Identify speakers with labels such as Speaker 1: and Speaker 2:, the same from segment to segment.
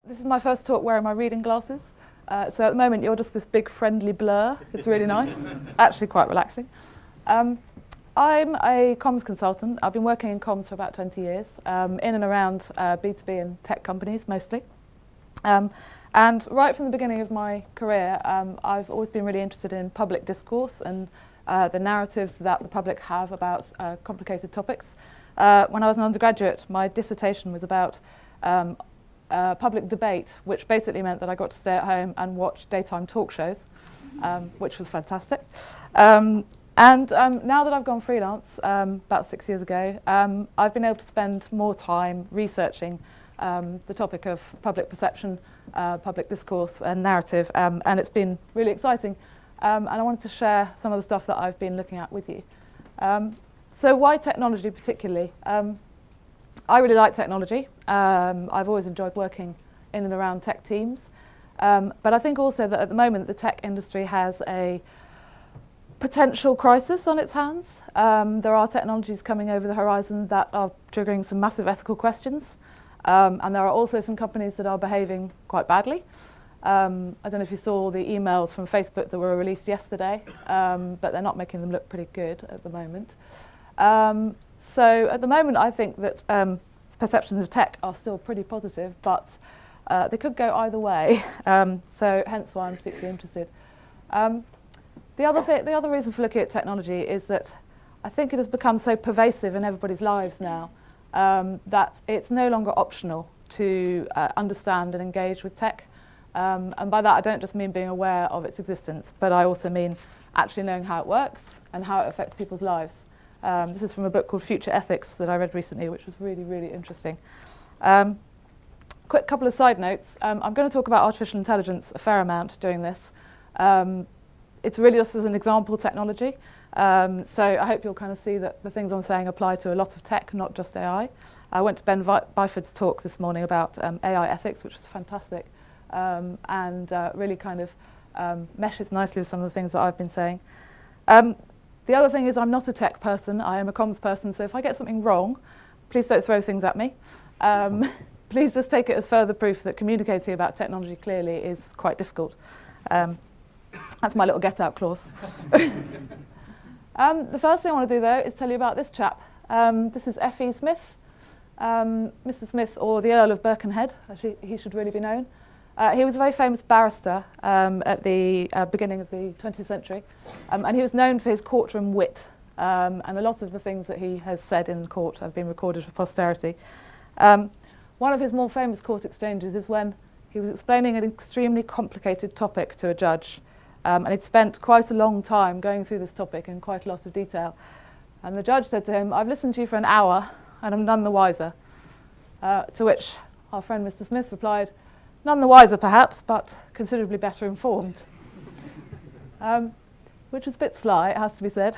Speaker 1: This is my first talk wearing my reading glasses. So at the moment you're just this big friendly blur. It's really nice, actually quite relaxing. I'm a comms consultant. I've been working in comms for about 20 years, in and around B2B and tech companies mostly. And right from the beginning of my career, I've always been really interested in public discourse and the narratives that the public have about complicated topics. When I was an undergraduate, my dissertation was about public debate, which basically meant that I got to stay at home and watch daytime talk shows, which was fantastic. Now that I've gone freelance, about 6 years ago, I've been able to spend more time researching the topic of public perception, public discourse and narrative, and it's been really exciting. And I wanted to share some of the stuff that I've been looking at with you. So why technology particularly? I really like technology. I've always enjoyed working in and around tech teams. But I think also that at the moment the tech industry has a potential crisis on its hands. There are technologies coming over the horizon that are triggering some massive ethical questions. And there are also some companies that are behaving quite badly. I don't know if you saw the emails from Facebook that were released yesterday, but they're not making them look pretty good at the moment. So at the moment, I think that perceptions of tech are still pretty positive, but they could go either way. So hence why I'm particularly interested. The other reason for looking at technology is that I think it has become so pervasive in everybody's lives now that it's no longer optional to understand and engage with tech. And by that, I don't just mean being aware of its existence, but I also mean actually knowing how it works and how it affects people's lives. This is from a book called Future Ethics that I read recently, which was really, really interesting. Quick couple of side notes. I'm going to talk about artificial intelligence a fair amount doing this. It's really just as an example technology. So I hope you'll kind of see that the things I'm saying apply to a lot of tech, not just AI. I went to Ben Byford's talk this morning about AI ethics, which was fantastic, and really kind of meshes nicely with some of the things that I've been saying. The other thing is I'm not a tech person, I am a comms person, so if I get something wrong, please don't throw things at me. Please just take it as further proof that communicating about technology clearly is quite difficult. That's my little get-out clause. The first thing I want to do, though, is tell you about this chap. This is F.E. Smith, Mr. Smith, or the Earl of Birkenhead, actually, he should really be known. He was a very famous barrister at the beginning of the 20th century, and he was known for his courtroom wit, and a lot of the things that he has said in court have been recorded for posterity. One of his more famous court exchanges is when he was explaining an extremely complicated topic to a judge, and he'd spent quite a long time going through this topic in quite a lot of detail. And the judge said to him, "I've listened to you for an hour, and I'm none the wiser." To which our friend Mr. Smith replied, "None the wiser, perhaps, but considerably better informed." Which was a bit sly, it has to be said.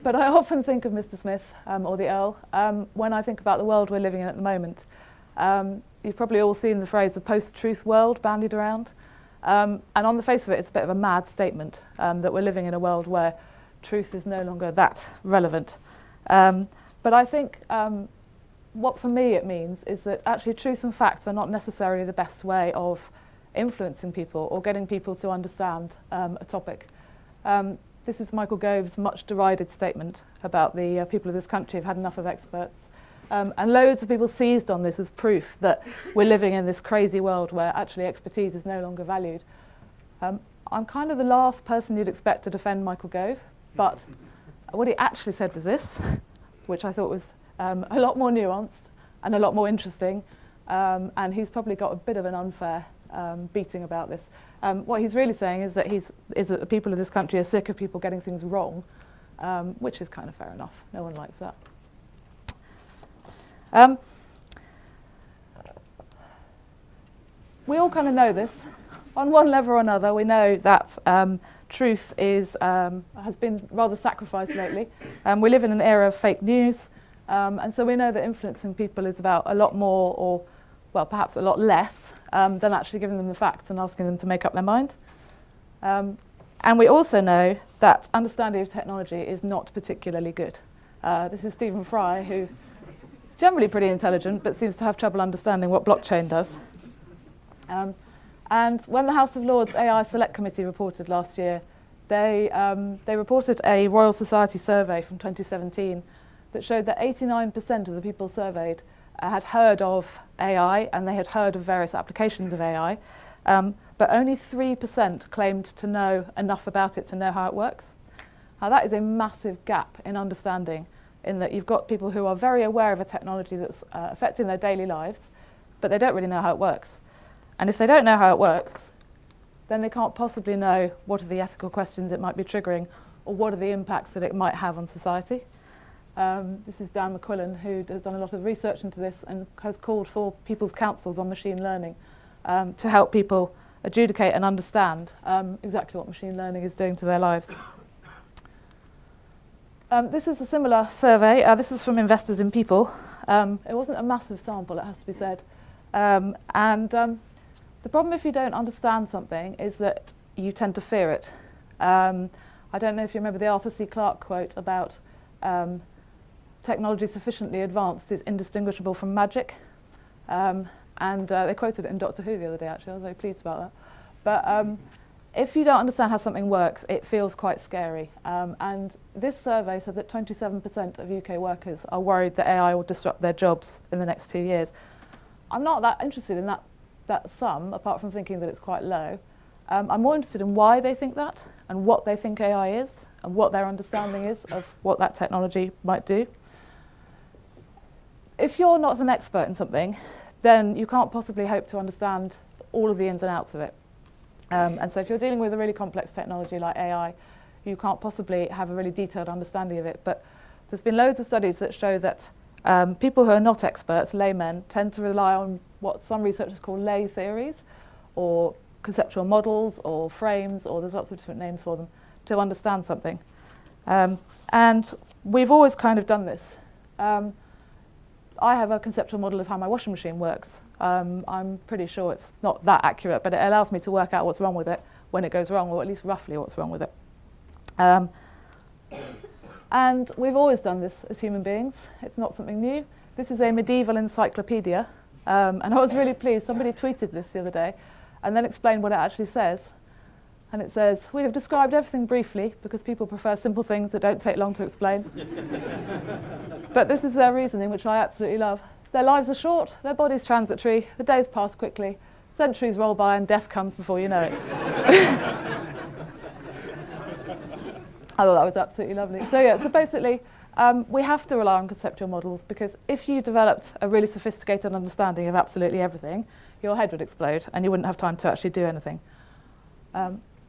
Speaker 1: But I often think of Mr. Smith, or the Earl, when I think about the world we're living in at the moment. You've probably all seen the phrase, the post-truth world, bandied around. And on the face of it, it's a bit of a mad statement that we're living in a world where truth is no longer that relevant. But I think what for me it means is that actually truth and facts are not necessarily the best way of influencing people or getting people to understand a topic. This is Michael Gove's much derided statement about the people of this country have had enough of experts. And loads of people seized on this as proof that we're living in this crazy world where actually expertise is no longer valued. I'm kind of the last person you'd expect to defend Michael Gove, but what he actually said was this, which I thought was a lot more nuanced and a lot more interesting, and he's probably got a bit of an unfair beating about this. What he's really saying is that that the people of this country are sick of people getting things wrong, which is kind of fair enough. No one likes that. We all kind of know this. On one level or another, we know that truth has been rather sacrificed lately. We live in an era of fake news, and so we know that influencing people is about a lot more, or well, perhaps a lot less, than actually giving them the facts and asking them to make up their mind. And we also know that understanding of technology is not particularly good. This is Stephen Fry, who is generally pretty intelligent, but seems to have trouble understanding what blockchain does. And when the House of Lords AI Select Committee reported last year, they reported a Royal Society survey from 2017 that showed that 89% of the people surveyed had heard of AI and they had heard of various applications of AI, but only 3% claimed to know enough about it to know how it works. Now that is a massive gap in understanding, in that you've got people who are very aware of a technology that's affecting their daily lives, but they don't really know how it works. And if they don't know how it works, then they can't possibly know what are the ethical questions it might be triggering or what are the impacts that it might have on society. This is Dan McQuillan, who has done a lot of research into this and has called for people's councils on machine learning to help people adjudicate and understand exactly what machine learning is doing to their lives. This is a similar survey. This was from Investors in People. It wasn't a massive sample, it has to be said. The problem if you don't understand something is that you tend to fear it. I don't know if you remember the Arthur C. Clarke quote about technology sufficiently advanced is indistinguishable from magic. They quoted it in Doctor Who the other day, actually. I was very pleased about that. But if you don't understand how something works, it feels quite scary. And this survey said that 27% of UK workers are worried that AI will disrupt their jobs in the next 2 years. I'm not that interested in that sum, apart from thinking that it's quite low. I'm more interested in why they think that and what they think AI is and what their understanding is of what that technology might do. If you're not an expert in something, then you can't possibly hope to understand all of the ins and outs of it. And so if you're dealing with a really complex technology like AI, you can't possibly have a really detailed understanding of it. But there's been loads of studies that show that people who are not experts, laymen, tend to rely on what some researchers call lay theories or conceptual models or frames, or there's lots of different names for them, to understand something. And we've always kind of done this. I have a conceptual model of how my washing machine works. I'm pretty sure it's not that accurate, but it allows me to work out what's wrong with it when it goes wrong, or at least roughly what's wrong with it. And we've always done this as human beings. It's not something new. This is a medieval encyclopedia, and I was really pleased. Somebody tweeted this the other day and then explained what it actually says. And it says, "We have described everything briefly because people prefer simple things that don't take long to explain." But this is their reasoning, which I absolutely love. Their lives are short, their body's transitory, the days pass quickly, centuries roll by and death comes before you know it. I thought that was absolutely lovely. So basically, we have to rely on conceptual models because if you developed a really sophisticated understanding of absolutely everything, your head would explode and you wouldn't have time to actually do anything.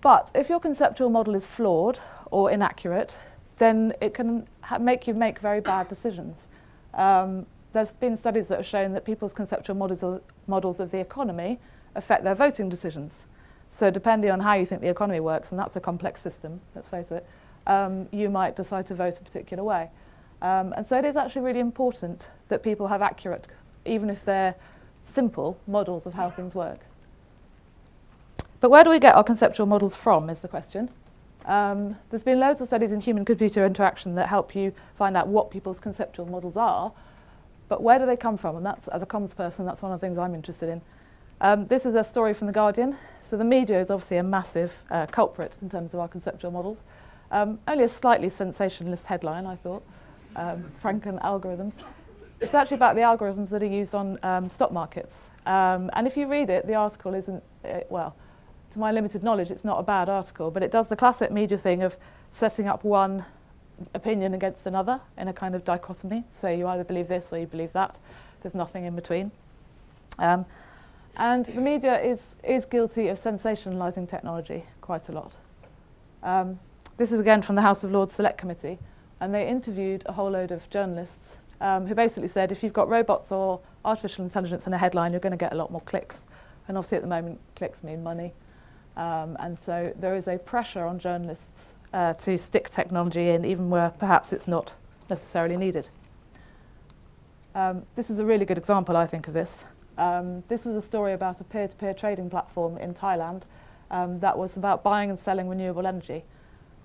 Speaker 1: But if your conceptual model is flawed or inaccurate, then it can make you make very bad decisions. There's been studies that have shown that people's conceptual models of the economy affect their voting decisions. So depending on how you think the economy works, and that's a complex system, let's face it, you might decide to vote a particular way. And so it is actually really important that people have accurate, even if they're simple, models of how things work. But where do we get our conceptual models from is the question. There's been loads of studies in human-computer interaction that help you find out what people's conceptual models are, but where do they come from? And that's, as a comms person, that's one of the things I'm interested in. This is a story from The Guardian. So the media is obviously a massive culprit in terms of our conceptual models. Only a slightly sensationalist headline, I thought, Franken algorithms. It's actually about the algorithms that are used on stock markets. And if you read it, the article isn't, well, to my limited knowledge, it's not a bad article, but it does the classic media thing of setting up one opinion against another in a kind of dichotomy. So you either believe this or you believe that. There's nothing in between. And the media is guilty of sensationalising technology quite a lot. This is again from the House of Lords Select Committee, and they interviewed a whole load of journalists who basically said if you've got robots or artificial intelligence in a headline, you're going to get a lot more clicks. And obviously at the moment, clicks mean money. And so there is a pressure on journalists to stick technology in, even where perhaps it's not necessarily needed. This is a really good example, I think, of this. This was a story about a peer-to-peer trading platform in Thailand that was about buying and selling renewable energy.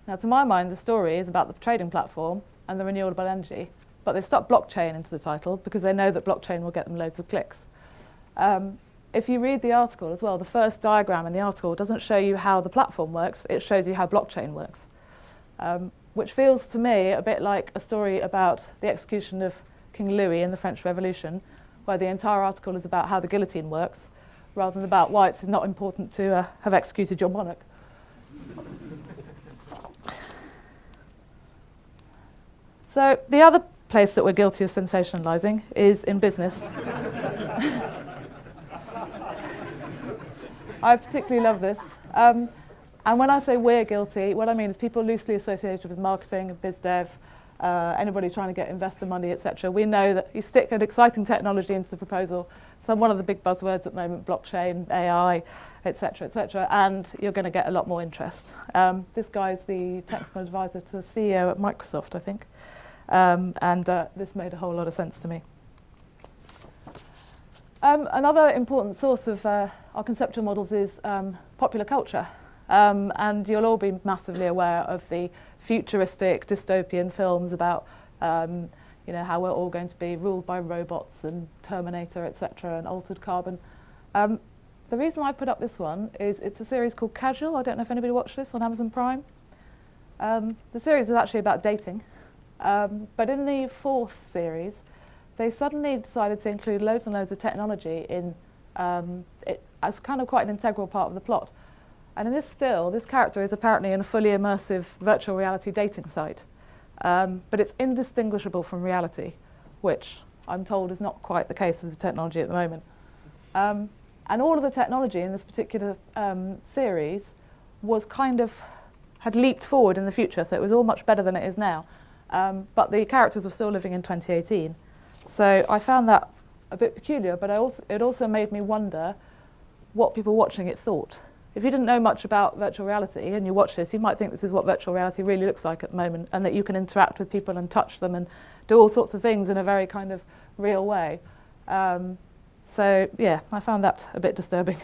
Speaker 1: Now, to my mind, the story is about the trading platform and the renewable energy, but they stuck blockchain into the title because they know that blockchain will get them loads of clicks. if you read the article as well, the first diagram in the article doesn't show you how the platform works, it shows you how blockchain works, which feels to me a bit like a story about the execution of King Louis in the French Revolution, where the entire article is about how the guillotine works, rather than about why it's not important to have executed your monarch. So the other place that we're guilty of sensationalizing is in business. I particularly love this. And when I say we're guilty, what I mean is people loosely associated with marketing, biz dev, anybody trying to get investor money, etc. We know that you stick an exciting technology into the proposal, so one of the big buzzwords at the moment, blockchain, AI, etc., and you're going to get a lot more interest. This guy's the technical advisor to the CEO at Microsoft, I think, and this made a whole lot of sense to me. Another important source of our conceptual models is popular culture. And you'll all be massively aware of the futuristic dystopian films about how we're all going to be ruled by robots and Terminator, etc., and altered carbon. The reason I put up this one is it's a series called Casual. I don't know if anybody watched this on Amazon Prime. The series is actually about dating. But in the fourth series, they suddenly decided to include loads and loads of technology in it as kind of quite an integral part of the plot. And in this character is apparently in a fully immersive virtual reality dating site. But it's indistinguishable from reality, which I'm told is not quite the case with the technology at the moment. And all of the technology in this particular series was had leaped forward in the future, so it was all much better than it is now. But the characters were still living in 2018. So I found that a bit peculiar, but it also made me wonder what people watching it thought. If you didn't know much about virtual reality and you watch this, you might think this is what virtual reality really looks like at the moment, and that you can interact with people and touch them and do all sorts of things in a very kind of real way. So yeah, I found that a bit disturbing.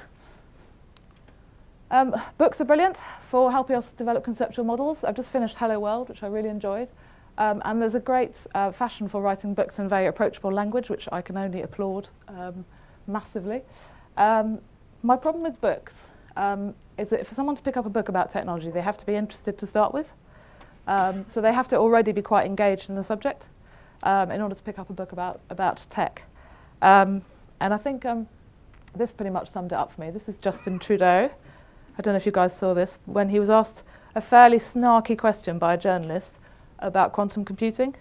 Speaker 1: Books are brilliant for helping us develop conceptual models. I've just finished Hello World, which I really enjoyed. And there's a great fashion for writing books in very approachable language, which I can only applaud massively. My problem with books is that for someone to pick up a book about technology, they have to be interested to start with. So they have to already be quite engaged in the subject in order to pick up a book about tech. And I think this pretty much summed it up for me. This is Justin Trudeau. I don't know if you guys saw this, when he was asked a fairly snarky question by a journalist about quantum computing.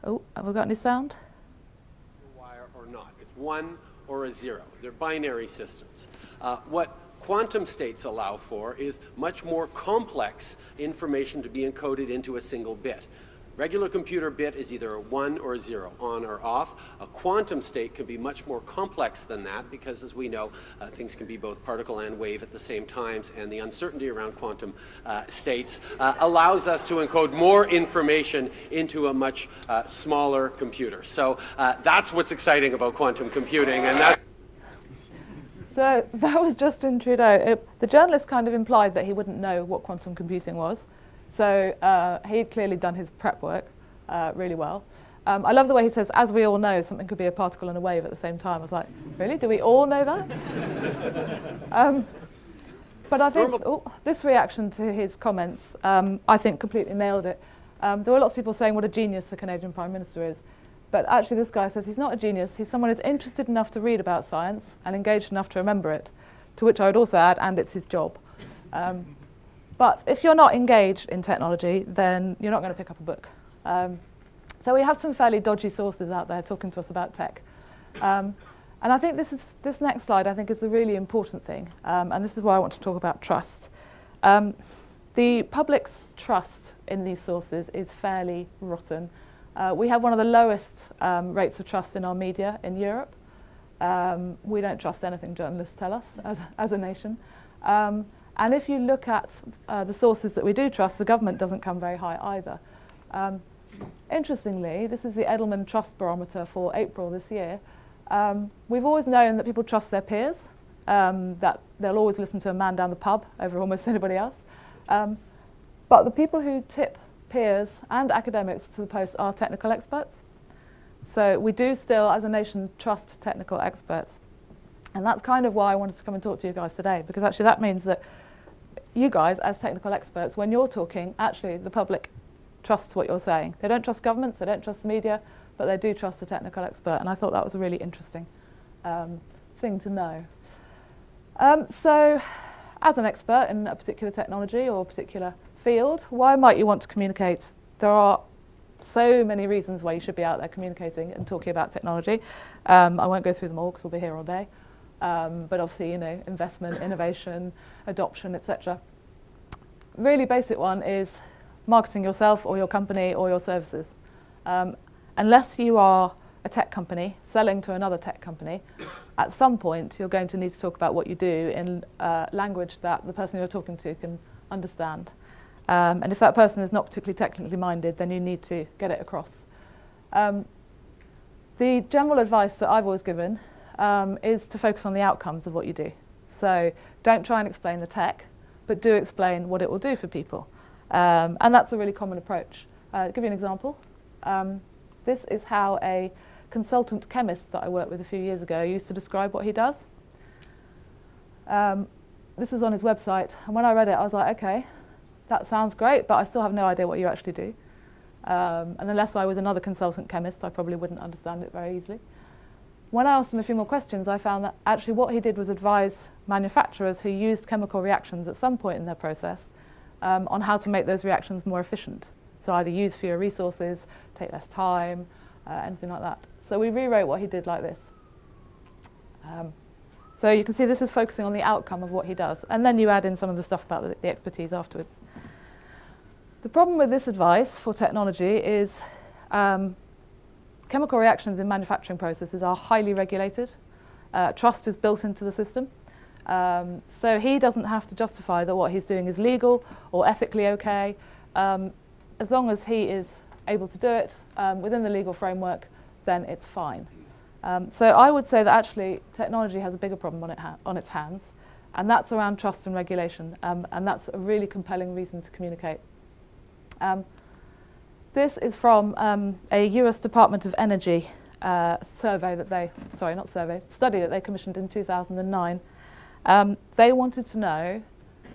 Speaker 1: Oh, have we got any sound?
Speaker 2: Wire or not. It's 1 or a 0. They're binary systems. What quantum states allow for is much more complex information to be encoded into a single bit. Regular computer bit is either a 1 or a 0, on or off. A quantum state can be much more complex than that because, as we know, things can be both particle and wave at the same times, and the uncertainty around quantum states allows us to encode more information into a much smaller computer. So that's what's exciting about quantum computing. And that.
Speaker 1: So that was Justin Trudeau. The journalist kind of implied that he wouldn't know what quantum computing was. So he'd clearly done his prep work really well. I love the way he says, as we all know, something could be a particle and a wave at the same time. I was like, really? Do we all know that? But I think this reaction to his comments, I think, completely nailed it. There were lots of people saying what a genius the Canadian Prime Minister is. But actually this guy says he's not a genius. He's someone who's interested enough to read about science and engaged enough to remember it, to which I would also add, and it's his job. But if you're not engaged in technology, then you're not going to pick up a book. So we have some fairly dodgy sources out there talking to us about tech. And I think this next slide, I think, is the really important thing. And this is why I want to talk about trust. The public's trust in these sources is fairly rotten. We have one of the lowest rates of trust in our media in Europe. We don't trust anything journalists tell us as a nation. And if you look at the sources that we do trust, the government doesn't come very high either. Interestingly, this is the Edelman Trust Barometer for April this year. We've always known that people trust their peers, that they'll always listen to a man down the pub over almost anybody else. But the people who tip peers and academics to the post are technical experts. So we do still, as a nation, trust technical experts. And that's kind of why I wanted to come and talk to you guys today, because actually that means that you guys, as technical experts, when you're talking, actually the public trusts what you're saying. They don't trust governments, they don't trust the media, but they do trust a technical expert. And I thought that was a really interesting thing to know. So, as an expert in a particular technology or a particular field, why might you want to communicate? There are so many reasons why you should be out there communicating and talking about technology. I won't go through them all because we'll be here all day. But obviously, investment, innovation, adoption, etc. Really basic one is marketing yourself or your company or your services. Unless you are a tech company selling to another tech company, at some point you're going to need to talk about what you do in language that the person you're talking to can understand. And if that person is not particularly technically minded, then you need to get it across. The general advice that I've always given is to focus on the outcomes of what you do. So don't try and explain the tech, but do explain what it will do for people. And that's a really common approach. I'll give you an example. This is how a consultant chemist that I worked with a few years ago used to describe what he does. This was on his website, and when I read it, I was like, okay, that sounds great, but I still have no idea what you actually do. And unless I was another consultant chemist, I probably wouldn't understand it very easily. When I asked him a few more questions, I found that actually what he did was advise manufacturers who used chemical reactions at some point in their process on how to make those reactions more efficient. So either use fewer resources, take less time, anything like that. So we rewrote what he did like this. So you can see this is focusing on the outcome of what he does. And then you add in some of the stuff about the expertise afterwards. The problem with this advice for technology is chemical reactions in manufacturing processes are highly regulated. Trust is built into the system. So he doesn't have to justify that what he's doing is legal or ethically okay. As long as he is able to do it within the legal framework, then it's fine. So I would say that actually technology has a bigger problem on its hands, and that's around trust and regulation, and that's a really compelling reason to communicate. This is from a US Department of Energy study that they commissioned in 2009. They wanted to know,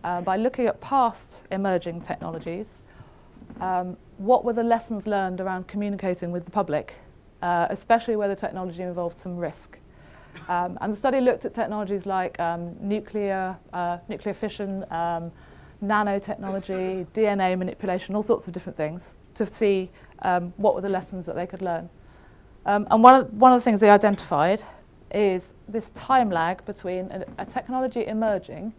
Speaker 1: by looking at past emerging technologies, what were the lessons learned around communicating with the public, especially where the technology involved some risk. And the study looked at technologies like nuclear fission, nanotechnology, DNA manipulation, all sorts of different things, to see what were the lessons that they could learn. And one of the things they identified is this time lag between a technology emerging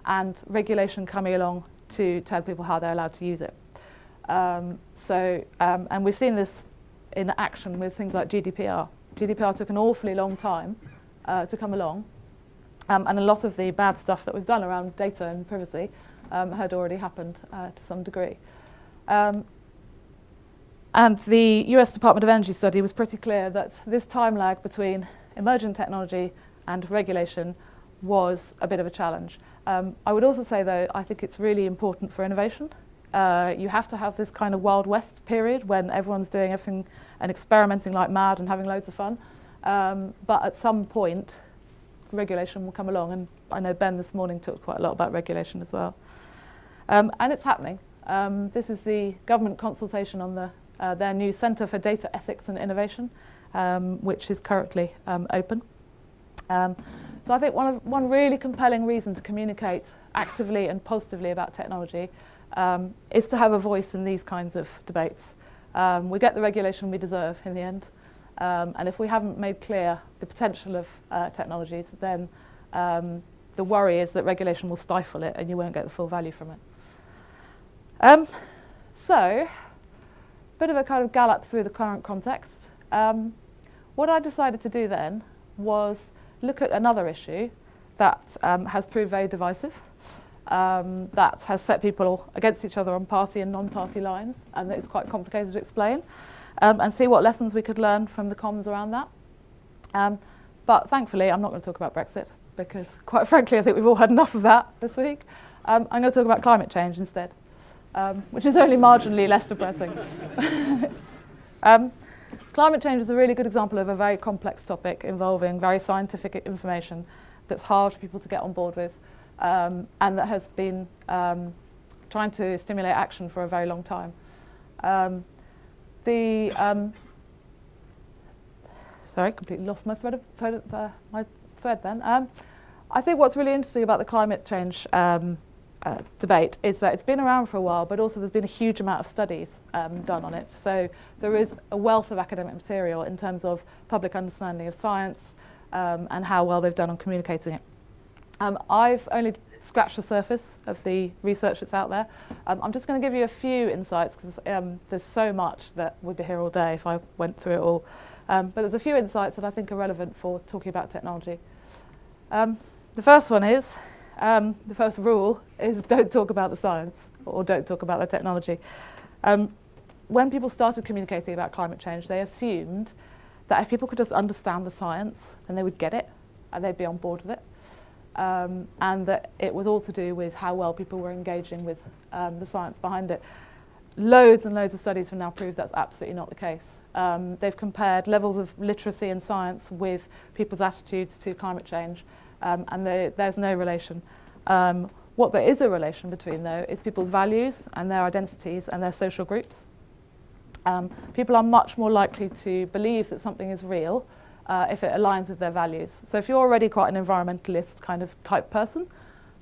Speaker 1: and regulation coming along to tell people how they're allowed to use it. And we've seen this in action with things like GDPR. GDPR took an awfully long time to come along, and a lot of the bad stuff that was done around data and privacy had already happened to some degree. And the US Department of Energy study was pretty clear that this time lag between emerging technology and regulation was a bit of a challenge. I would also say, though, I think it's really important for innovation. You have to have this kind of Wild West period when everyone's doing everything and experimenting like mad and having loads of fun. But at some point, regulation will come along. And I know Ben this morning talked quite a lot about regulation as well. And it's happening. This is the government consultation on their new Centre for Data Ethics and Innovation, which is currently open. So I think one really compelling reason to communicate actively and positively about technology is to have a voice in these kinds of debates. We get the regulation we deserve in the end, and if we haven't made clear the potential of technologies, then the worry is that regulation will stifle it and you won't get the full value from it. So, bit of a kind of gallop through the current context. What I decided to do then was look at another issue that has proved very divisive, that has set people against each other on party and non-party lines, and that it's quite complicated to explain, and see what lessons we could learn from the comms around that. But thankfully, I'm not going to talk about Brexit, because quite frankly, I think we've all had enough of that this week. I'm going to talk about climate change instead, which is only marginally less depressing. Climate change is a really good example of a very complex topic involving very scientific information that's hard for people to get on board with, and that has been trying to stimulate action for a very long time. Sorry, completely lost my thread then. I think what's really interesting about the climate change debate is that it's been around for a while, but also there's been a huge amount of studies done on it. So there is a wealth of academic material in terms of public understanding of science and how well they've done on communicating it. I've only scratched the surface of the research that's out there. I'm just going to give you a few insights because there's so much that we'd be here all day if I went through it all. But there's a few insights that I think are relevant for talking about technology. The first one is, the first rule is don't talk about the science or don't talk about the technology. When people started communicating about climate change, they assumed that if people could just understand the science, then they would get it and they'd be on board with it. And that it was all to do with how well people were engaging with the science behind it. Loads and loads of studies have now proved that's absolutely not the case. They've compared levels of literacy in science with people's attitudes to climate change, and there's no relation. What there is a relation between, though, is people's values and their identities and their social groups. People are much more likely to believe that something is real if it aligns with their values. So if you're already quite an environmentalist kind of type person,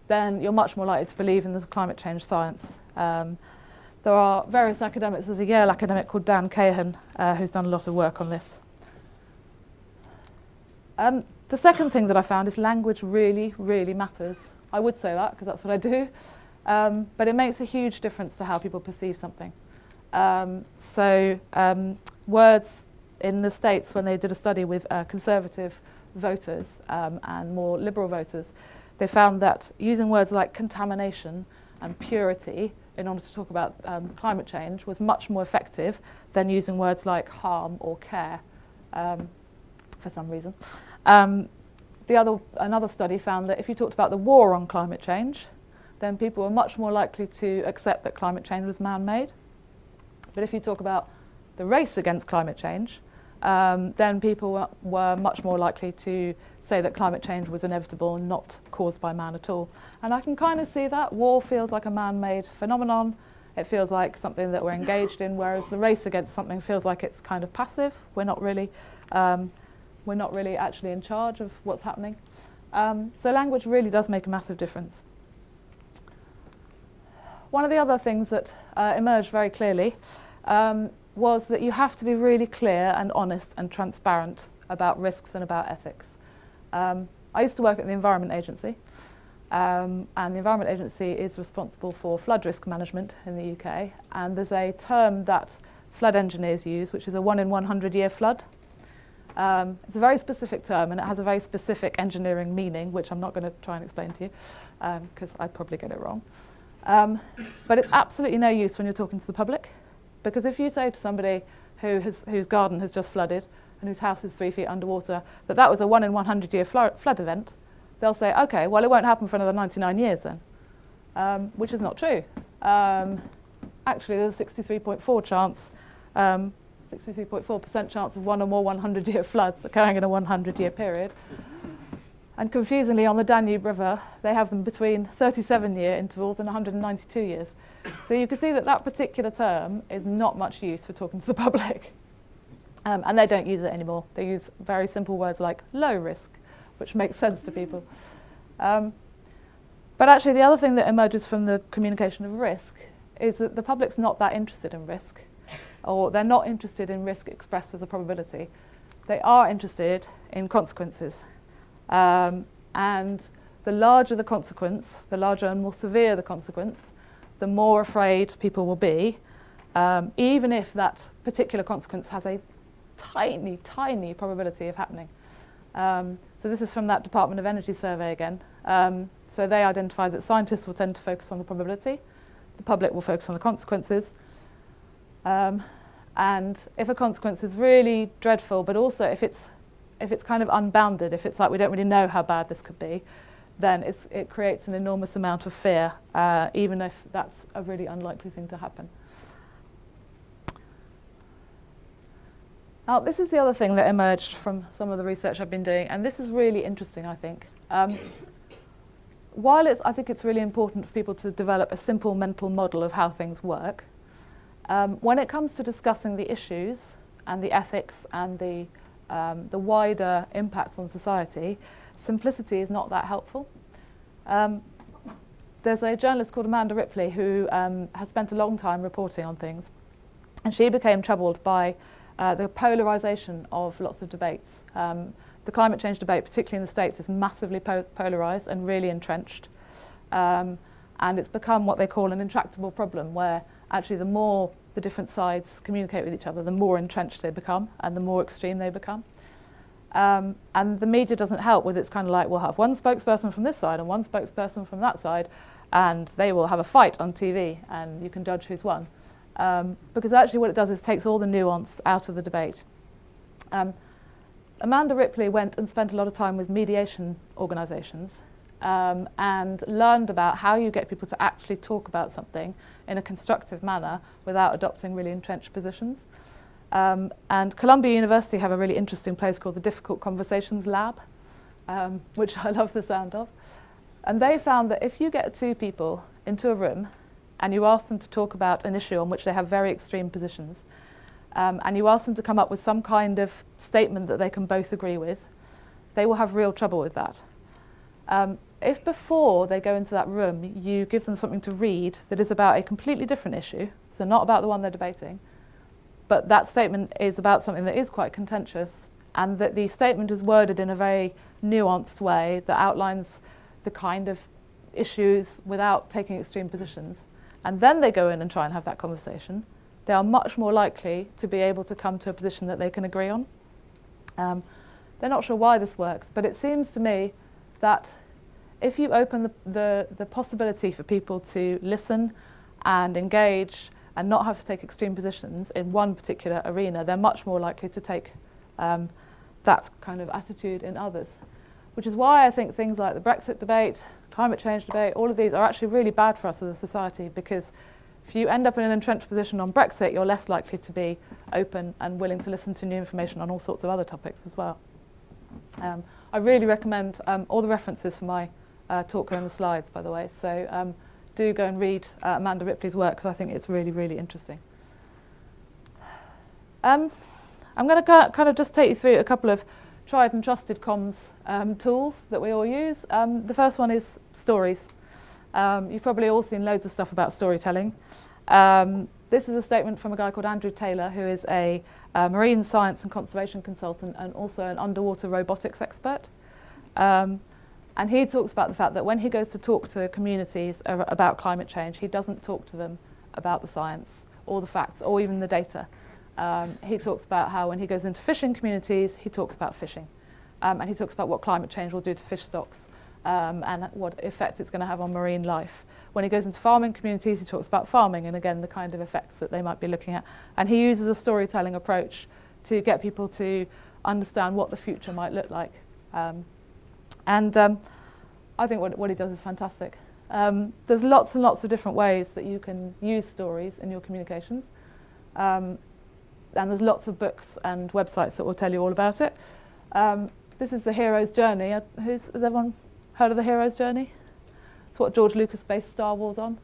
Speaker 1: then you're much more likely to believe in the climate change science. There are various academics. There's a Yale academic called Dan Cahan who's done a lot of work on this. The second thing that I found is language really, really matters. I would say that because that's what I do, but it makes a huge difference to how people perceive something. Words in the States, when they did a study with conservative voters and more liberal voters, they found that using words like contamination and purity in order to talk about climate change was much more effective than using words like harm or care for some reason. Another study found that if you talked about the war on climate change, then people were much more likely to accept that climate change was man-made. But if you talk about the race against climate change, then people were much more likely to say that climate change was inevitable and not caused by man at all. And I can kind of see that. War feels like a man-made phenomenon. It feels like something that we're engaged in, whereas the race against something feels like it's kind of passive. We're not really actually in charge of what's happening. So language really does make a massive difference. One of the other things that emerged very clearly was that you have to be really clear and honest and transparent about risks and about ethics. I used to work at the Environment Agency, and the Environment Agency is responsible for flood risk management in the UK, and there's a term that flood engineers use, which is a 1 in 100 year flood. It's a very specific term and it has a very specific engineering meaning, which I'm not going to try and explain to you because I'd probably get it wrong. But it's absolutely no use when you're talking to the public, because if you say to somebody whose garden has just flooded and whose house is 3 feet underwater that was a 1 in 100 year flood event, they'll say, okay, well, it won't happen for another 99 years then, which is not true. Actually, there's a 63.4% chance of 1 or more 100-year floods occurring in a 100-year period. And confusingly, on the Danube River, they have them between 37-year intervals and 192 years. So you can see that that particular term is not much use for talking to the public. And they don't use it anymore. They use very simple words like low risk, which makes sense to people. But actually, the other thing that emerges from the communication of risk is that the public's not that interested in risk, or they're not interested in risk expressed as a probability. They are interested in consequences. And the larger the consequence, the larger and more severe the consequence, the more afraid people will be, even if that particular consequence has a tiny, tiny probability of happening. So this is from that Department of Energy survey again. So they identified that scientists will tend to focus on the probability, the public will focus on the consequences. And if a consequence is really dreadful, but also if it's kind of unbounded, if it's like we don't really know how bad this could be, then it creates an enormous amount of fear, even if that's a really unlikely thing to happen. Now, this is the other thing that emerged from some of the research I've been doing, and this is really interesting, I think. While I think it's really important for people to develop a simple mental model of how things work, when it comes to discussing the issues and the ethics and the wider impacts on society, simplicity is not that helpful. There's a journalist called Amanda Ripley who has spent a long time reporting on things, and she became troubled by the polarisation of lots of debates. The climate change debate, particularly in the States, is massively polarised and really entrenched. And it's become what they call an intractable problem, where actually the more the different sides communicate with each other, the more entrenched they become and the more extreme they become. And the media doesn't help with it's kind of like, we'll have one spokesperson from this side and one spokesperson from that side, and they will have a fight on TV and you can judge who's won. Because actually what it does is takes all the nuance out of the debate. Amanda Ripley went and spent a lot of time with mediation organisations and learned about how you get people to actually talk about something in a constructive manner without adopting really entrenched positions. And Columbia University have a really interesting place called the Difficult Conversations Lab, which I love the sound of. And they found that if you get two people into a room and you ask them to talk about an issue on which they have very extreme positions, and you ask them to come up with some kind of statement that they can both agree with, they will have real trouble with that. If before they go into that room you give them something to read that is about a completely different issue, so not about the one they're debating, but that statement is about something that is quite contentious, and that the statement is worded in a very nuanced way that outlines the kind of issues without taking extreme positions, and then they go in and try and have that conversation, they are much more likely to be able to come to a position that they can agree on. They're not sure why this works, but it seems to me that if you open the possibility for people to listen and engage and not have to take extreme positions in one particular arena, they're much more likely to take that kind of attitude in others. Which is why I think things like the Brexit debate, climate change debate, all of these are actually really bad for us as a society, because if you end up in an entrenched position on Brexit, you're less likely to be open and willing to listen to new information on all sorts of other topics as well. I really recommend all the references for my talk are in the slides, by the way, so do go and read Amanda Ripley's work, because I think it's really, really interesting. I'm going to kind of just take you through a couple of tried and trusted comms tools that we all use. The first one is stories. You've probably all seen loads of stuff about storytelling. This is a statement from a guy called Andrew Taylor, who is a marine science and conservation consultant and also an underwater robotics expert. And he talks about the fact that when he goes to talk to communities about climate change, he doesn't talk to them about the science or the facts or even the data. He talks about how when he goes into fishing communities, he talks about fishing. And he talks about what climate change will do to fish stocks and what effect it's going to have on marine life. When he goes into farming communities, he talks about farming and, again, the kind of effects that they might be looking at. And he uses a storytelling approach to get people to understand what the future might look like. I think what he does is fantastic. There's lots and lots of different ways that you can use stories in your communications. And there's lots of books and websites that will tell you all about it. This is the hero's journey. Has everyone heard of the hero's journey? It's what George Lucas based Star Wars on.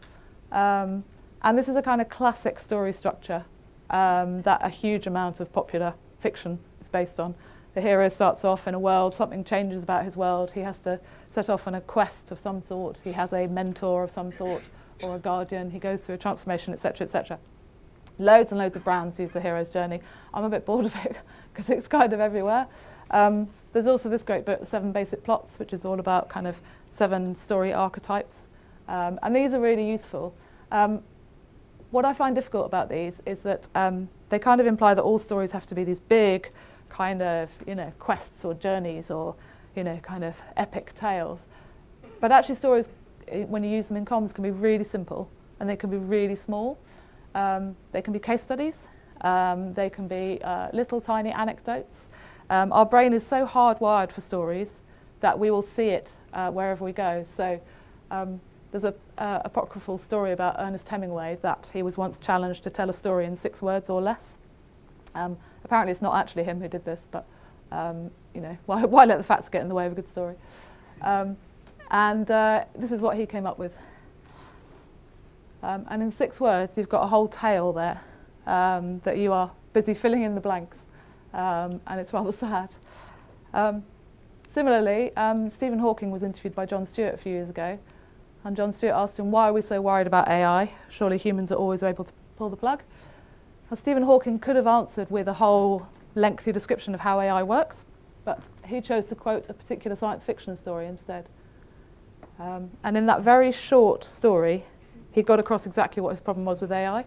Speaker 1: And this is a kind of classic story structure that a huge amount of popular fiction is based on. The hero starts off in a world, something changes about his world, he has to set off on a quest of some sort, he has a mentor of some sort or a guardian, he goes through a transformation, etc., etc. Loads and loads of brands use the hero's journey. I'm a bit bored of it because it's kind of everywhere. There's also this great book, 7 Basic Plots, which is all about kind of 7 story archetypes. And these are really useful. What I find difficult about these is that they kind of imply that all stories have to be these big kind of, quests or journeys or, kind of epic tales. But actually stories, when you use them in comms, can be really simple and they can be really small. They can be case studies. They can be little tiny anecdotes. Our brain is so hardwired for stories that we will see it wherever we go. So there's a apocryphal story about Ernest Hemingway that he was once challenged to tell a story in 6 words or less. Apparently it's not actually him who did this, but you know, why let the facts get in the way of a good story? And this is what he came up with. And in 6 words, you've got a whole tale there that you are busy filling in the blanks, and it's rather sad. Similarly, Stephen Hawking was interviewed by Jon Stewart a few years ago, and Jon Stewart asked him, why are we so worried about AI? Surely humans are always able to pull the plug. Well, Stephen Hawking could have answered with a whole lengthy description of how AI works, but he chose to quote a particular science fiction story instead. And in that very short story, he got across exactly what his problem was with AI,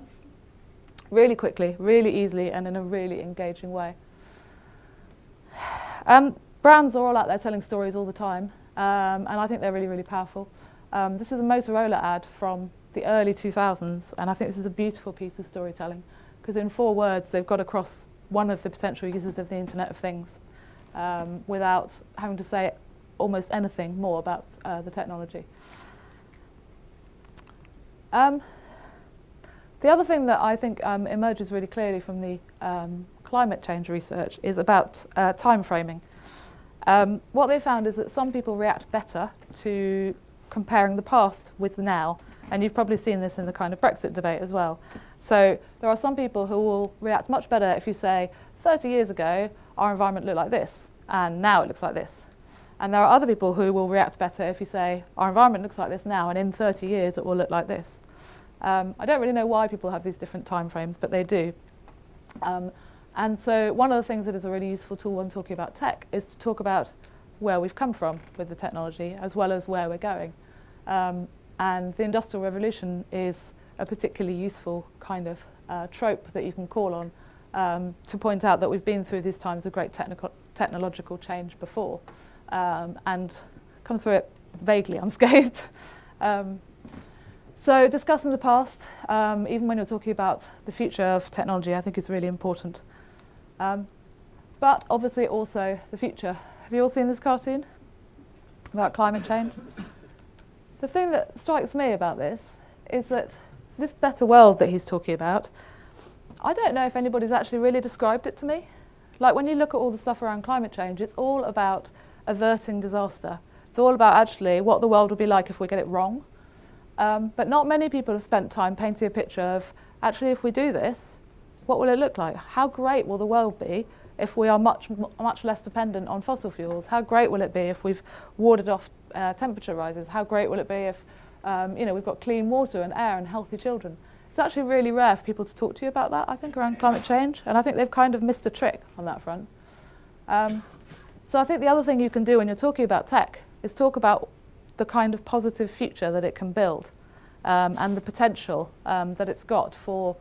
Speaker 1: really quickly, really easily, and in a really engaging way. Brands are all out there telling stories all the time, and I think they're really, really powerful. This is a Motorola ad from the early 2000s, and I think this is a beautiful piece of storytelling, because in 4 words they've got across one of the potential uses of the Internet of Things without having to say almost anything more about the technology. The other thing that I think emerges really clearly from the climate change research is about time framing. What they found is that some people react better to comparing the past with the now, and you've probably seen this in the kind of Brexit debate as well. So there are some people who will react much better if you say, 30 years ago, our environment looked like this, and now it looks like this. And there are other people who will react better if you say, our environment looks like this now, and in 30 years it will look like this. I don't really know why people have these different time frames, but they do. And so one of the things that is a really useful tool when talking about tech is to talk about where we've come from with the technology, as well as where we're going. And the Industrial Revolution is a particularly useful kind of trope that you can call on to point out that we've been through these times of great technological change before, and come through it vaguely unscathed. So discussing the past, even when you're talking about the future of technology, I think is really important. But obviously also the future. Have you all seen this cartoon about climate change? The thing that strikes me about this is that this better world that he's talking about, I don't know if anybody's actually really described it to me. Like when you look at all the stuff around climate change, it's all about averting disaster. It's all about actually what the world will be like if we get it wrong. But not many people have spent time painting a picture of, actually, if we do this, what will it look like? How great will the world be if we are much less dependent on fossil fuels? How great will it be if we've warded off temperature rises? How great will it be if we've got clean water and air and healthy children? It's actually really rare for people to talk to you about that, I think, around climate change. And I think they've kind of missed a trick on that front. So I think the other thing you can do when you're talking about tech is talk about the kind of positive future that it can build and the potential that it's got for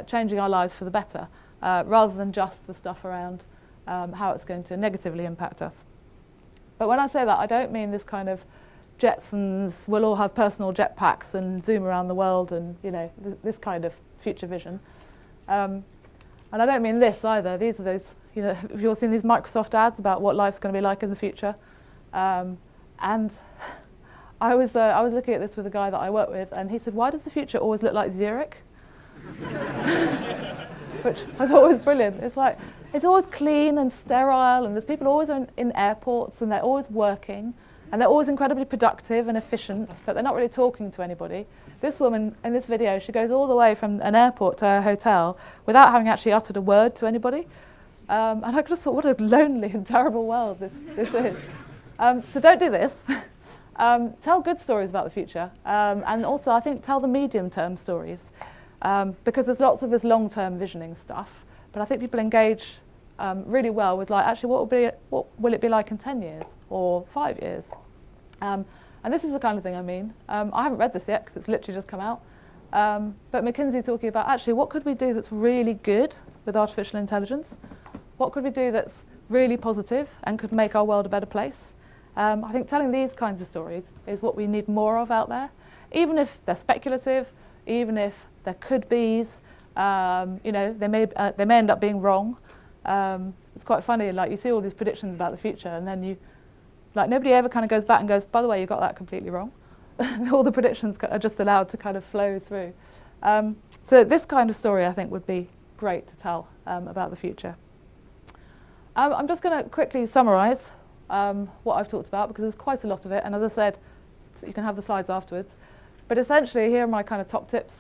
Speaker 1: changing our lives for the better, rather than just the stuff around how it's going to negatively impact us. But when I say that, I don't mean this kind of Jetsons, we'll all have personal jetpacks and zoom around the world and, this kind of future vision. And I don't mean this either. These are those, have you all seen these Microsoft ads about what life's going to be like in the future? And I was looking at this with a guy that I work with, and he said, why does the future always look like Zurich? Which I thought was brilliant. It's like, it's always clean and sterile, and there's people always in airports, and they're always working, and they're always incredibly productive and efficient, but they're not really talking to anybody. This woman in this video, she goes all the way from an airport to her hotel without having actually uttered a word to anybody. And I just thought, what a lonely and terrible world this is. So don't do this. Tell good stories about the future, and also I think tell the medium-term stories, because there's lots of this long-term visioning stuff, but I think people engage really well with actually what will it be like in 10 years or 5 years, and this is the kind of thing I mean. I haven't read this yet because it's literally just come out, but McKinsey talking about actually what could we do that's really good with artificial intelligence, what could we do that's really positive and could make our world a better place. I think telling these kinds of stories is what we need more of out there, even if they're speculative, even if they're could-be's, they may end up being wrong. It's quite funny, you see all these predictions about the future, and then nobody ever kind of goes back and goes, by the way, you got that completely wrong. All the predictions are just allowed to kind of flow through. So this kind of story, I think, would be great to tell about the future. I'm just going to quickly summarise what I've talked about, because there's quite a lot of it, and as I said, so you can have the slides afterwards. But essentially, here are my kind of top tips.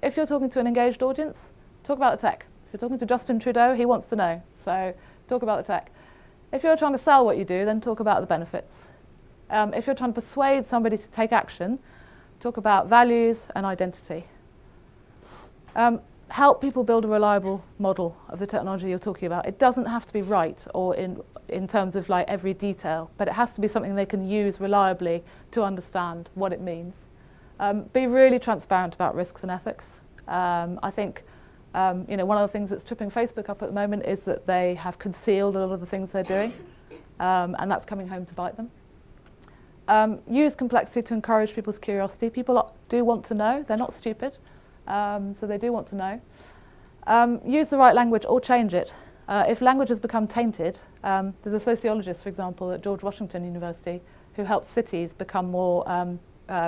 Speaker 1: If you're talking to an engaged audience, talk about the tech. If you're talking to Justin Trudeau, he wants to know, so talk about the tech. If you're trying to sell what you do, then talk about the benefits. If you're trying to persuade somebody to take action, talk about values and identity. Help people build a reliable model of the technology you're talking about. It doesn't have to be right or in terms of like every detail, but it has to be something they can use reliably to understand what it means. Be really transparent about risks and ethics. I think one of the things that's tripping Facebook up at the moment is that they have concealed a lot of the things they're doing, and that's coming home to bite them. Use complexity to encourage people's curiosity. People do want to know. They're not stupid. So they do want to know. Use the right language or change it. If language has become tainted, there's a sociologist, for example, at George Washington University who helps cities become more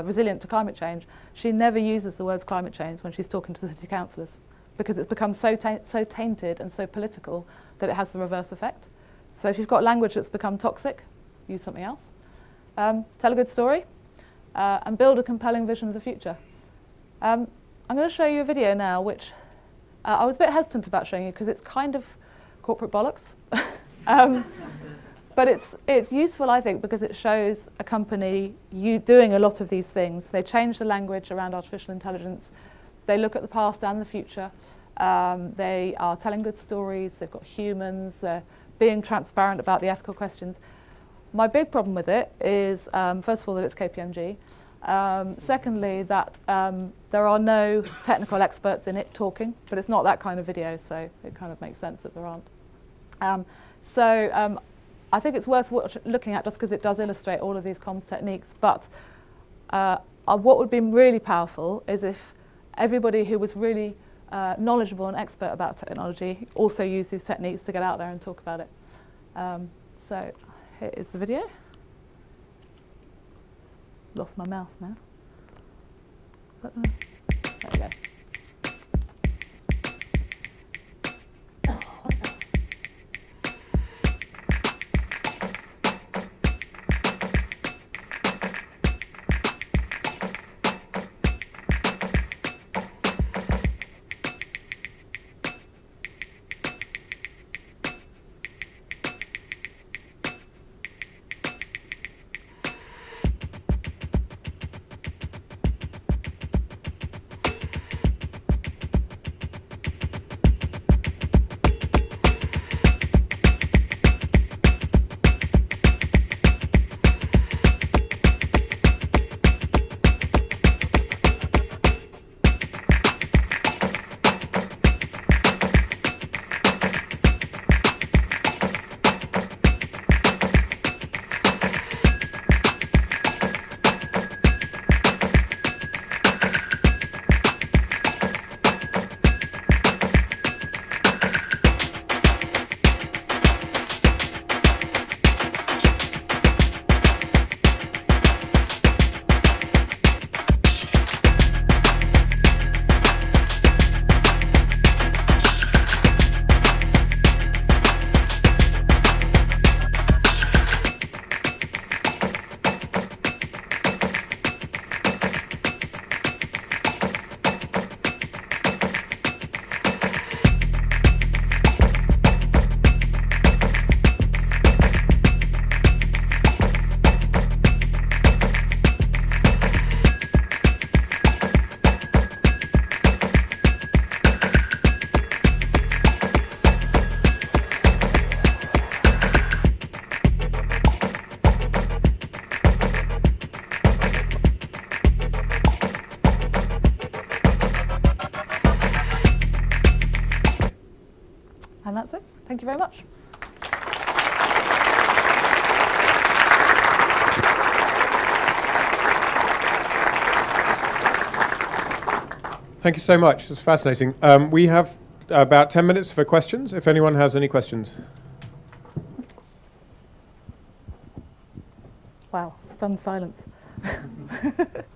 Speaker 1: resilient to climate change. She never uses the words climate change when she's talking to the city councillors, because it's become so tainted and so political that it has the reverse effect. So if you've got language that's become toxic, use something else. Tell a good story and build a compelling vision of the future. I'm going to show you a video now, which I was a bit hesitant about showing you because it's kind of corporate bollocks. But it's useful, I think, because it shows a company doing a lot of these things. They change the language around artificial intelligence. They look at the past and the future. They are telling good stories. They've got humans. They're being transparent about the ethical questions. My big problem with it is, first of all, that it's KPMG. Secondly, that there are no technical experts in it talking, but it's not that kind of video, so it kind of makes sense that there aren't. I think it's worth looking at just because it does illustrate all of these comms techniques, but what would be really powerful is if everybody who was really knowledgeable and expert about technology also used these techniques to get out there and talk about it. So here is the video. Lost my mouse now. There we go. And that's it. Thank you very much.
Speaker 3: Thank you so much. It was fascinating. We have about 10 minutes for questions, if anyone has any questions.
Speaker 1: Wow, stunned silence.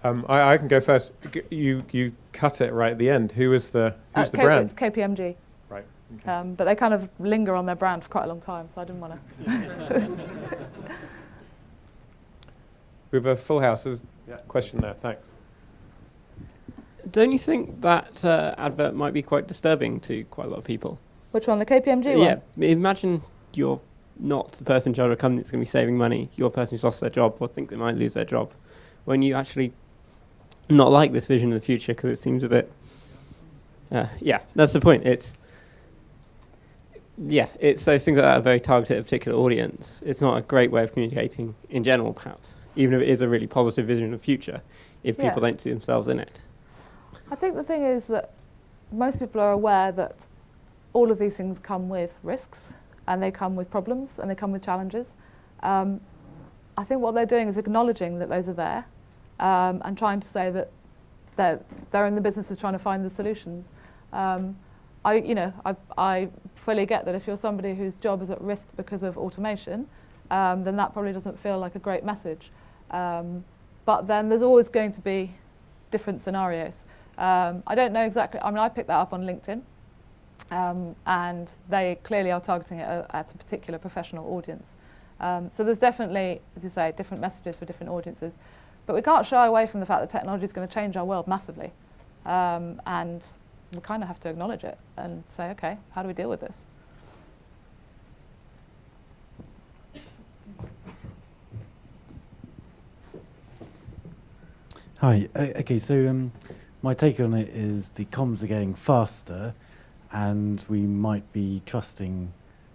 Speaker 3: I can go first. You cut it right at the end. Who's the brand?
Speaker 1: It's KPMG.
Speaker 3: Right. Okay.
Speaker 1: But they kind of linger on their brand for quite a long time, so I didn't want to.
Speaker 3: We have a full house. There's a question there. Thanks.
Speaker 4: Don't you think that advert might be quite disturbing to quite a lot of people?
Speaker 1: Which one, the KPMG one?
Speaker 4: Yeah, imagine you're not the person in charge of a company that's going to be saving money. You're the person who's lost their job or think they might lose their job. When you actually not like this vision of the future because it seems a bit... that's the point. It's those things like that are very targeted at a particular audience. It's not a great way of communicating in general, perhaps, even if it is a really positive vision of the future, if people don't see themselves in it.
Speaker 1: I think the thing is that most people are aware that all of these things come with risks, and they come with problems, and they come with challenges. I think what they're doing is acknowledging that those are there, and trying to say that they're in the business of trying to find the solutions. I fully get that if you're somebody whose job is at risk because of automation, then that probably doesn't feel like a great message. But then there's always going to be different scenarios. I don't know exactly. I mean, I picked that up on LinkedIn, and they clearly are targeting it at a particular professional audience. So there's definitely, as you say, different messages for different audiences. But we can't shy away from the fact that technology is going to change our world massively. And we kind of have to acknowledge it and say, okay, how do we deal with this?
Speaker 5: Hi. Okay, so my take on it is the comms are getting faster, and we might be trusting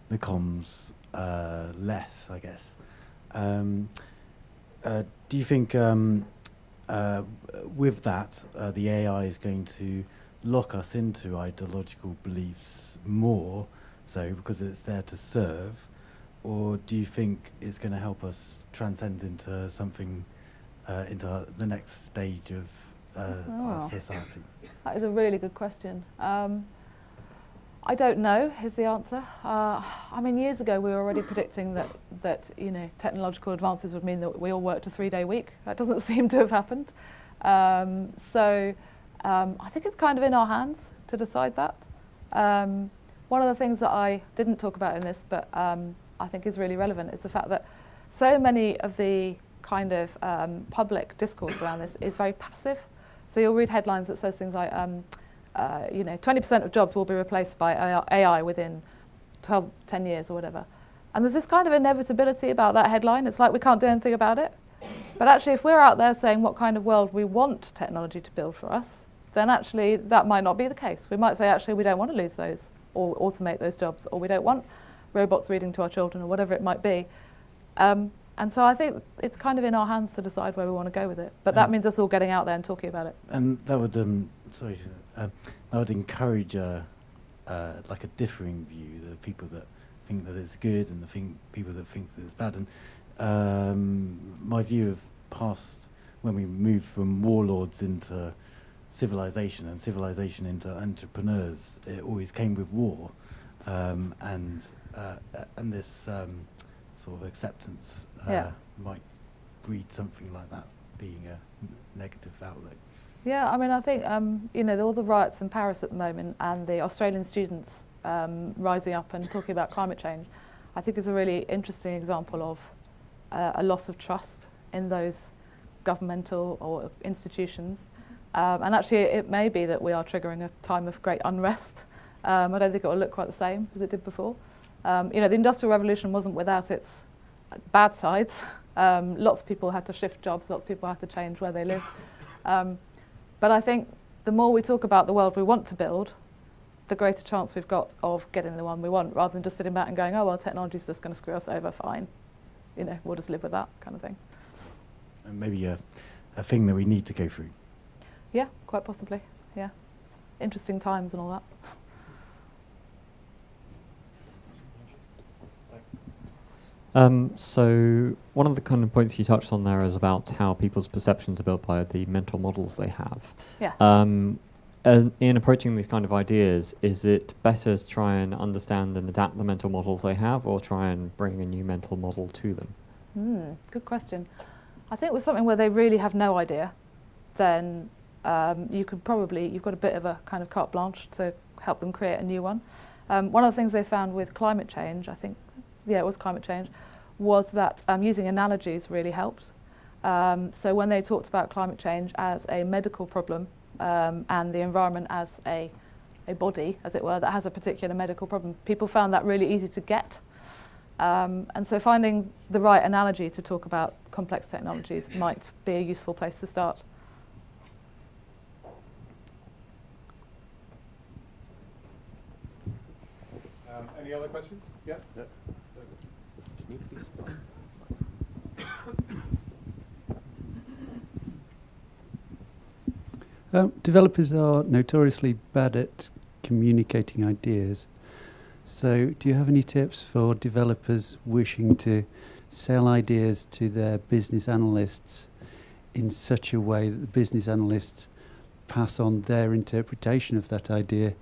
Speaker 5: the comms less, I guess. Do you think with that, the AI is going to lock us into ideological beliefs more, so because it's there to serve, or do you think it's going to help us transcend into something, into the next stage of our society?
Speaker 1: That is a really good question. I don't know is the answer. I mean, years ago we were already predicting that technological advances would mean that we all worked a 3-day week. That doesn't seem to have happened. So I think it's kind of in our hands to decide that. One of the things that I didn't talk about in this, but I think is really relevant, is the fact that so many of the kind of public discourse around this is very passive. So you'll read headlines that says things like, 20% of jobs will be replaced by AI within 10 years or whatever. And there's this kind of inevitability about that headline. It's like we can't do anything about it. But actually, if we're out there saying what kind of world we want technology to build for us, then actually that might not be the case. We might say, actually, we don't want to lose those or automate those jobs, or we don't want robots reading to our children, or whatever it might be. And so I think it's kind of in our hands to decide where we want to go with it. But that means us all getting out there and talking about it.
Speaker 5: And that would, that would encourage like a differing view, the people that think that it's good and the people that think that it's bad. And my view of past, when we moved from warlords into civilization and civilization into entrepreneurs, it always came with war, and this sort of acceptance might breed something like that being a negative outlook.
Speaker 1: Yeah, I mean, I think, all the riots in Paris at the moment and the Australian students rising up and talking about climate change, I think is a really interesting example of a loss of trust in those governmental or institutions. And actually, it may be that we are triggering a time of great unrest. I don't think it will look quite the same as it did before. The Industrial Revolution wasn't without its bad sides. Lots of people had to shift jobs, lots of people had to change where they lived. But I think the more we talk about the world we want to build, the greater chance we've got of getting the one we want, rather than just sitting back and going, oh, well, technology's just going to screw us over, fine. We'll just live with that kind of thing.
Speaker 5: And maybe a thing that we need to go through.
Speaker 1: Yeah, quite possibly, yeah. Interesting times and all that.
Speaker 6: So one of the kind of points you touched on there is about how people's perceptions are built by the mental models they have.
Speaker 1: Yeah.
Speaker 6: And in approaching these kind of ideas, is it better to try and understand and adapt the mental models they have, or try and bring a new mental model to them?
Speaker 1: Good question. I think with something where they really have no idea, then you've got a bit of a kind of carte blanche to help them create a new one. One of the things they found with climate change, I think, it was climate change, was that using analogies really helped. So when they talked about climate change as a medical problem and the environment as a body, as it were, that has a particular medical problem, people found that really easy to get. And so finding the right analogy to talk about complex technologies might be a useful place to start.
Speaker 3: Any other questions? Yeah.
Speaker 7: Can you please start?
Speaker 8: Developers are notoriously bad at communicating ideas. So do you have any tips for developers wishing to sell ideas to their business analysts in such a way that the business analysts pass on their interpretation of that idea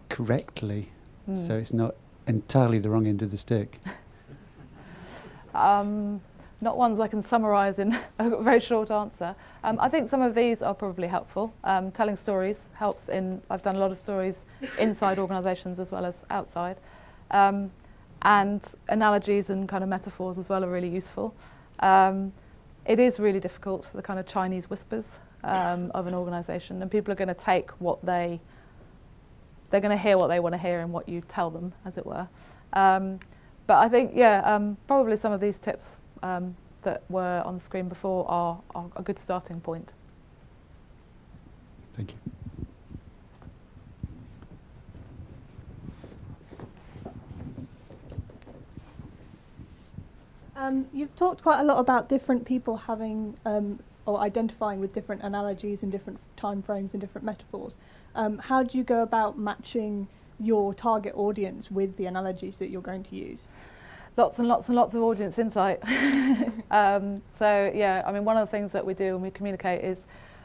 Speaker 8: correctly, so it's not entirely the wrong end of the stick?
Speaker 1: Not ones I can summarise in a very short answer. I think some of these are probably helpful. Telling stories helps I've done a lot of stories inside organisations as well as outside. And analogies and kind of metaphors as well are really useful. It is really difficult, the kind of Chinese whispers of an organisation, and people are going to take they're going to hear what they want to hear and what you tell them, as it were. But I think, probably some of these tips that were on the screen before are a good starting point.
Speaker 8: Thank you.
Speaker 9: You've talked quite a lot about different people having or identifying with different analogies and different time frames and different metaphors. How do you go about matching your target audience with the analogies that you're going to use?
Speaker 1: Lots and lots and lots of audience insight. One of the things that we do when we communicate is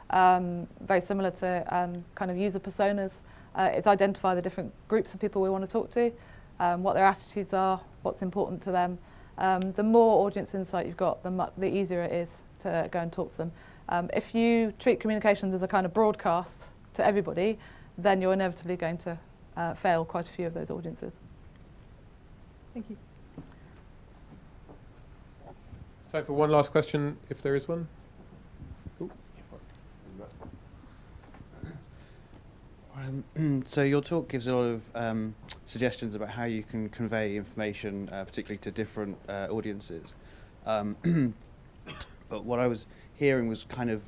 Speaker 1: very similar to kind of user personas. It's identify the different groups of people we want to talk to, what their attitudes are, what's important to them. The more audience insight you've got, the easier it is to go and talk to them. If you treat communications as a kind of broadcast to everybody, then you're inevitably going to fail quite a few of those audiences.
Speaker 9: Thank you.
Speaker 3: It's time for one last question, if there is one.
Speaker 7: So your talk gives a lot of suggestions about how you can convey information, particularly to different audiences. But what I was hearing was kind of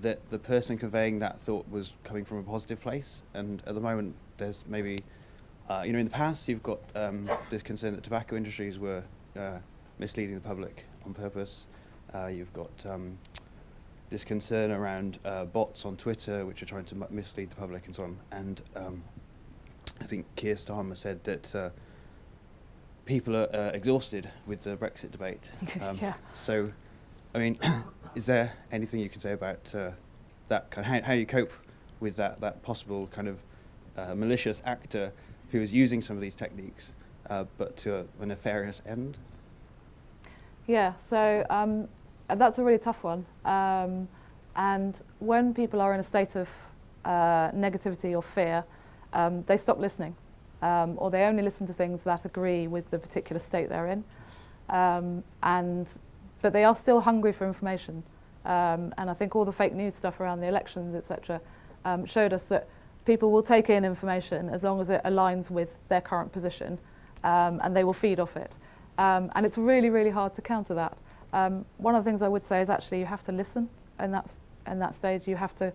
Speaker 7: that the person conveying that thought was coming from a positive place, and at the moment there's maybe, in the past you've got this concern that tobacco industries were misleading the public on purpose. You've got this concern around bots on Twitter which are trying to mislead the public and so on. And I think Keir Starmer said that people are exhausted with the Brexit debate.
Speaker 1: Yeah.
Speaker 7: So, I mean, is there anything you can say about that kind of how you cope with that possible kind of malicious actor who is using some of these techniques, but to a nefarious end?
Speaker 1: Yeah, so that's a really tough one. And when people are in a state of negativity or fear, they stop listening, or they only listen to things that agree with the particular state they're in. But they are still hungry for information. And I think all the fake news stuff around the elections, etc., showed us that people will take in information as long as it aligns with their current position, and they will feed off it. And it's really, really hard to counter that. One of the things I would say is actually you have to listen, and in that stage you have to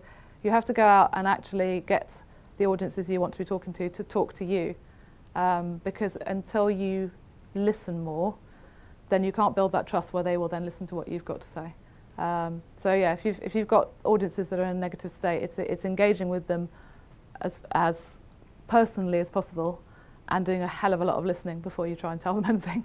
Speaker 1: go out and actually get the audiences you want to be talking to talk to you, because until you listen more, then you can't build that trust where they will then listen to what you've got to say. If you've got audiences that are in a negative state, it's engaging with them as personally as possible, and doing a hell of a lot of listening before you try and tell them anything.